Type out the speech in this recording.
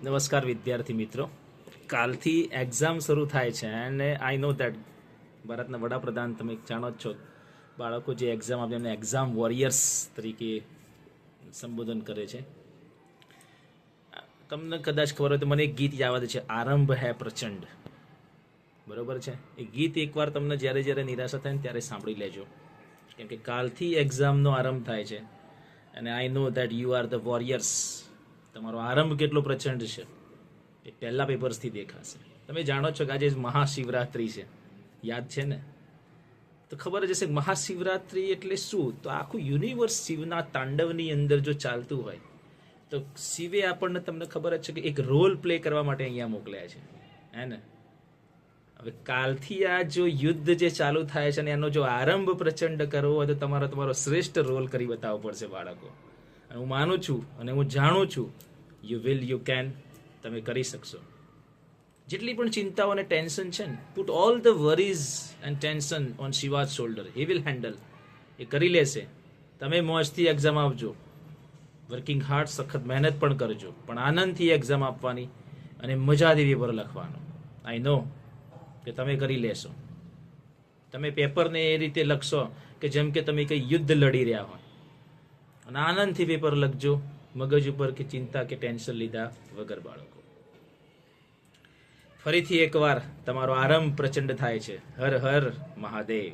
નમસ્કાર વિદ્યાર્થી મિત્રો. કાલથી એક્ઝામ શરૂ થાય છે અને આઈ નો દેટ ભારતના વડાપ્રધાન તમે જાણો જ છો, બાળકો જે એક્ઝામ આપે એમને એક્ઝામ વોરિયર્સ તરીકે સંબોધન કરે છે. તમને કદાચ ખબર હોય તો મને એક ગીત યાદ છે, આરંભ હૈ પ્રચંડ. બરોબર છે, એ ગીત એકવાર તમને જ્યારે જ્યારે નિરાશા થાય ને ત્યારે સાંભળી લેજો, કેમ કે કાલથી એક્ઝામનો આરંભ થાય છે અને I know that you are the warriors. તમારો આરંભ કેટલો પ્રચંડ છે એ પહેલા પેપર્સથી દેખાશે. તમે જાણો છો કે આજે મહાશિવરાત્રિ છે, યાદ છે ને? તો ખબર જ હશે મહાશિવરાત્રિ એટલે શું? તો આખું યુનિવર્સ શિવના તાંડવની અંદર જો ચાલતું હોય તો શિવે આપણને, તમને ખબર જ છે કે એક રોલ પ્લે કરવા માટે અહીંયા મોકલ્યા છે, હે ને? હવે કાલથી આ જો યુદ્ધ જે ચાલુ થાય છે અને એનો જો આરંભ પ્રચંડ કરવો હોય તો તમારો શ્રેષ્ઠ રોલ કરી બતાવવો પડશે બાળકો. અને હું માનું છું અને હું જાણું છું, યુ કેન, તમે કરી શકશો. જેટલી પણ ચિંતાઓ અને ટેન્શન છે ને, put all the worries and tension on Shiva's shoulder, he will handle. એ કરી લેશે. તમે મોજથી એક્ઝામ આપજો, વર્કિંગ હાર્ડ, સખત મહેનત પણ કરજો, પણ આનંદથી એક્ઝામ આપવાની અને મજાથી પેપર લખવાનું. આઈ નો કે તમે કરી લેશો. તમે પેપરને એ રીતે લખશો કે જેમ કે તમે કંઈ યુદ્ધ લડી રહ્યા હોય, અને આનંદથી પેપર લખજો, મગજ ઉપર કે ચિંતા કે ટેન્શન લીધા વગર બાળકો. ફરીથી એકવાર તમારો આરંભ પ્રચંડ થાય છે. હર હર મહાદેવ.